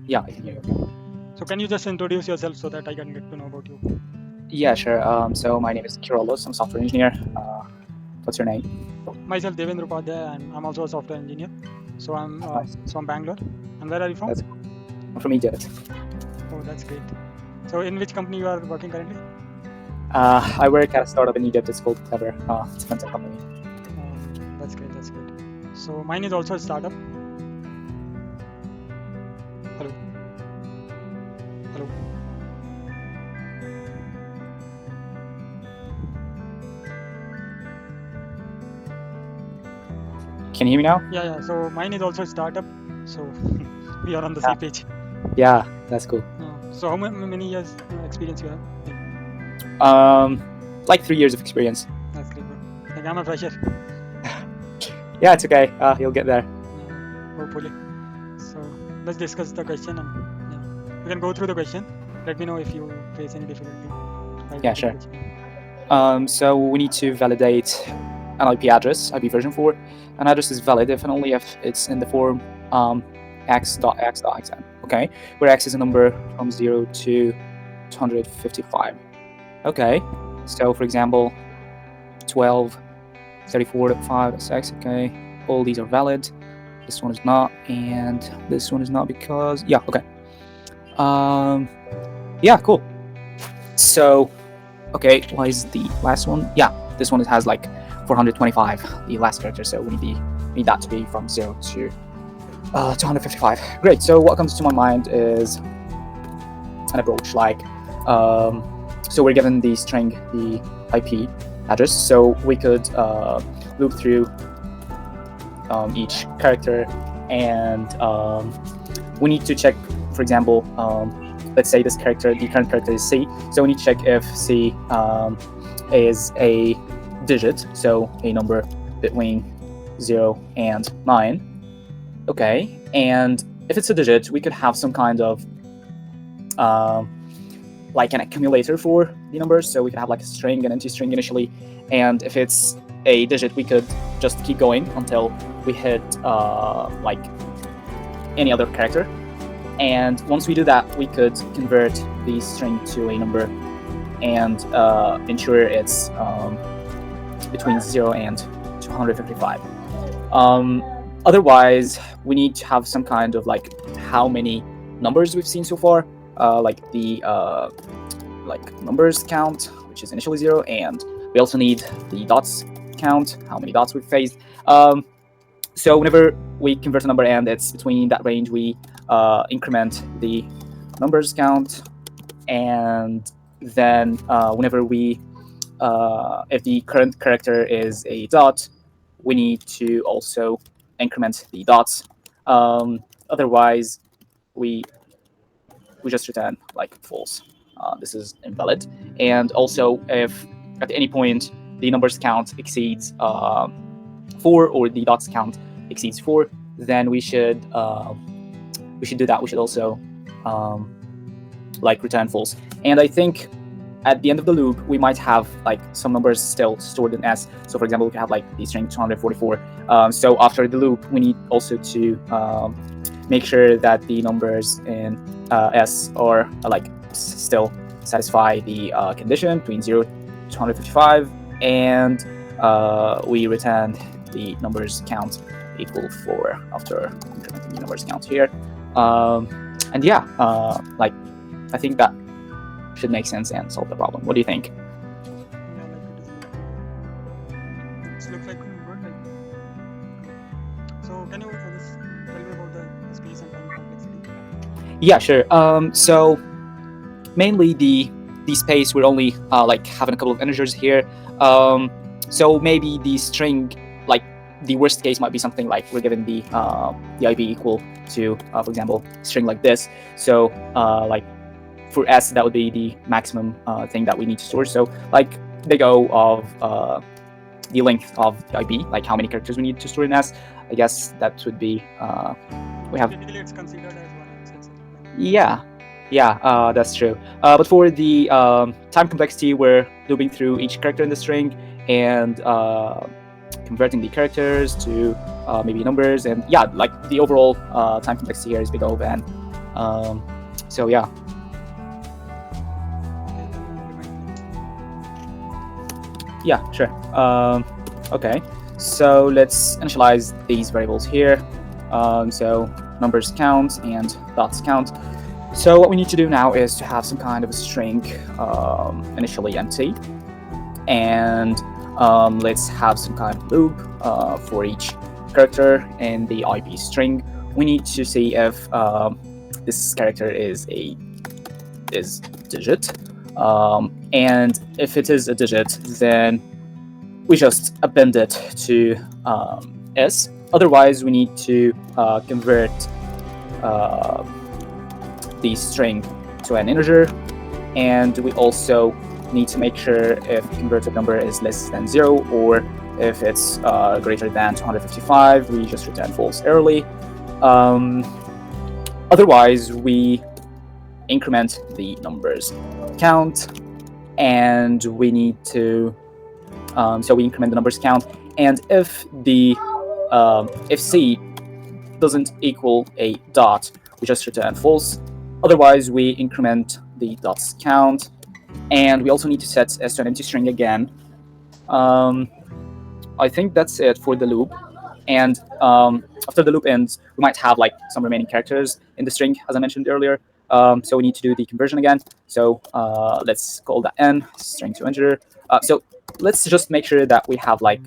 Yeah, I can hear you. So can you just introduce yourself so that I can get to know about you? Yeah, sure. So my name is Kirolos. I'm a software engineer. What's your name? Myself, Devendra Upadhyay, and I'm also a software engineer. So Nice. from Bangalore. And where are you from? That's I'm from Egypt. Oh, that's great. So in which company you are working currently? I work at a startup in Egypt. It's called Klivrr. It's a fintech company. Oh, that's great. That's great. So mine is also a startup. Hello, hello. Can you hear me now? Yeah. So mine is also a startup. So we are on the Yeah. same page. Yeah, that's cool. So how many years experience you have? Like 3 years of experience. That's great, bro. Like I'm a fresher. Yeah, it's okay. You'll get there. Hopefully. So let's discuss the question and yeah, you can go through the question. Let me know if you face any difficulty while Yeah, getting the sure. question. So we need to validate an IP address, IP version 4. An address is valid if and only if it's in the form x.x.xn, okay? Where x is a number from 0 to 255. Okay, so for example, 12, 34, 5, 6, okay? All these are valid. This one is not, and this one is not because, yeah, okay. Yeah, cool. So, okay, what is the last one? Yeah, this one has like 425, the last character, so we need that to be from 0 to 255. Great, so what comes to my mind is an approach like, so we're given the string, the IP address, so we could loop through each character, and we need to check, for example, let's say this character, the current character is C, so we need to check if C is a digit, so a number between 0 and 9. Okay, and if it's a digit, we could have some kind of like an accumulator for the numbers, so we could have like a string and empty string initially, and if it's a digit, we could just keep going until we hit like any other character. And once we do that, we could convert the string to a number and ensure it's between 0 and 255. Otherwise, we need to have some kind of like how many numbers we've seen so far, like the like numbers count, which is initially 0, and we also need the dots count, how many dots we've faced. So whenever we convert a number and it's between that range, we increment the numbers count, and then whenever we if the current character is a dot, we need to also increment the dots. Otherwise, we just return like false. This is invalid. And also, if at any point the numbers count exceeds 4 or the dots count exceeds 4, then we should do that. We should also like return false. And I think at the end of the loop, we might have like some numbers still stored in S. So for example, we can have like the string 244. So after the loop, we need also to make sure that the numbers in S are like still satisfy the condition between 0 to 255, and we return the numbers count equal 4 after incrementing the numbers count here. And yeah, like I think that should make sense and solve the problem. What do you think? Yeah, like it is good. It looks like good. Like, so can you just tell me about the space and time complexity? Yeah, sure. So mainly the space, we're only like having a couple of integers here. So maybe the string, like the worst case might be something like we're given the IP equal to, for example, string like this. So like for S, that would be the maximum thing that we need to store. So like big O of the length of the IP, like how many characters we need to store in S. I guess that would be we have. Typically, it's considered as 1x. Yeah, that's true. But for the time complexity, we're looping through each character in the string and converting the characters to maybe numbers, and yeah, like the overall time complexity here is big O, and So yeah. Okay, then implement like Yeah, sure. Okay, so let's initialize these variables here. So numbers count and dots count. So what we need to do now is to have some kind of a string initially empty, and let's have some kind of loop for each character in the IP string. We need to see if this character is digit, and if it is a digit, then we just append it to s. Otherwise, we need to convert uh, the string to an integer, and we also need to make sure if the converted number is less than 0, or if it's greater than 255, we just return false early. Otherwise, we increment the numbers count, and we need to so we increment the numbers count, and if if c doesn't equal a dot, we just return false. Otherwise, we increment the dots count, and we also need to set s to an empty string again. I think that's it for the loop. And after the loop ends, we might have like some remaining characters in the string, as I mentioned earlier. So we need to do the conversion again. So let's call that n string to integer. So let's just make sure that we have like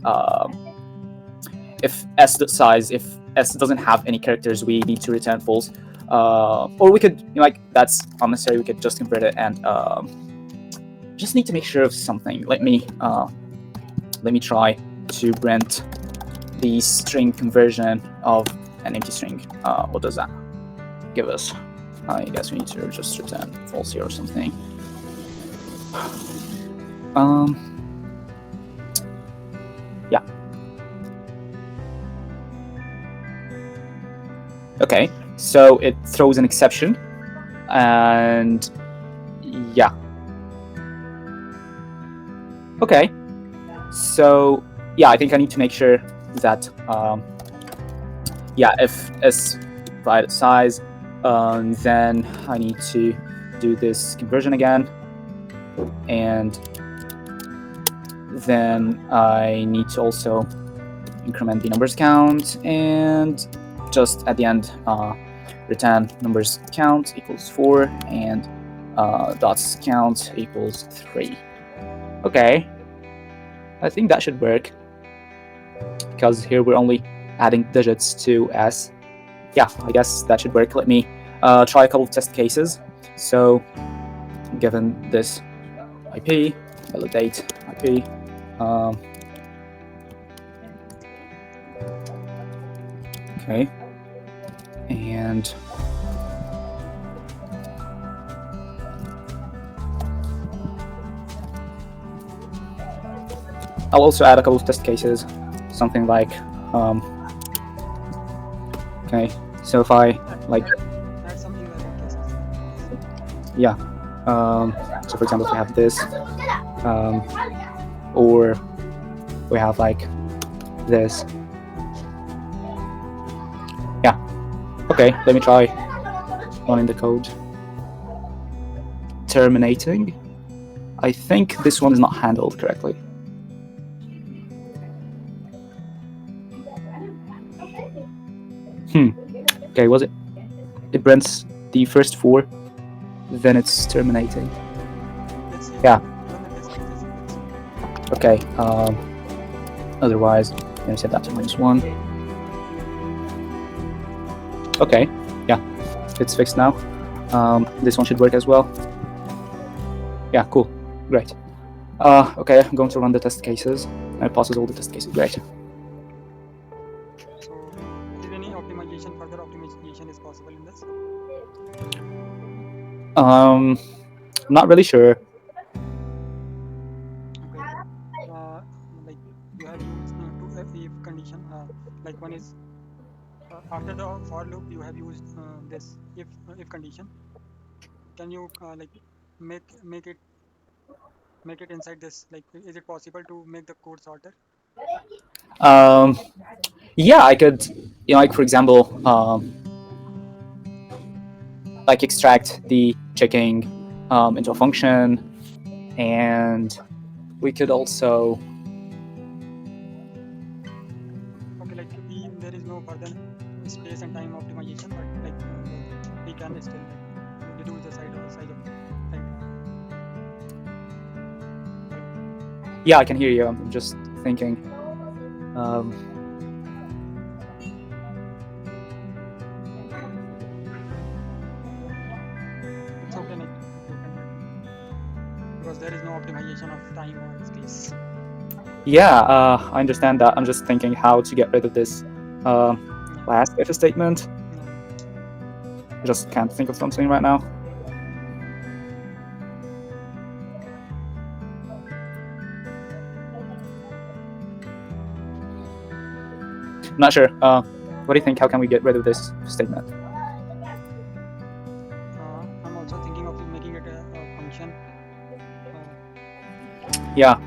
if s size, if s doesn't have any characters, we need to return false. Or we could, like, that's unnecessary. We could just convert it, and just need to make sure of something. Let me try to print the string conversion of an empty string. What does that give us? I guess we need to just return false here or something. Yeah. Okay, so it throws an exception, and yeah. Okay, so yeah, I think I need to make sure that yeah, if s provided size, then I need to do this conversion again, and then I need to also increment the numbers count, and just at the end return numbers count equals 4 and dots count equals 3. Okay, I think that should work, because here we're only adding digits to s. Yeah, I guess that should work. Let me try a couple of test cases. So given this IP, validate IP, okay, and I'll also add a couple of test cases, something like okay, so if I like add some invariant cases. yeah, so for example, if we have this, or we have like this. Yeah, okay, let me try running the code. Terminating. I think this one is not handled correctly. Okay, was it? It prints the first 4, then it's terminating. Let's see. Yeah. Run the test cases. Okay. Otherwise, let me set that to -1. Okay. Yeah, it's fixed now. This one should work as well. Yeah, cool. Great. Okay, I'm going to run the test cases. It passes all the test cases. Great. So, is any optimization, further optimization is possible in this? I'm not really sure. Okay. Like you have used two if condition. Like one is after the for loop you have used this if condition. Can you like make it inside this? Like, is it possible to make the code shorter? Yeah, I could, like, for example, like extract the checking into a function, and we could also Okay, like there is no further space and time optimization, but like we can still like reduce the size of like yeah, I can hear you. I'm just thinking. Um, it's okay, like you can because there is no optimization of time or space. yeah, I understand that. I'm just thinking how to get rid of this Yeah, last if statement. yeah. I just can't think of something right now. I'm not sure. What do you think? How can we get rid of this statement? I'm also thinking of making it a function. Yeah.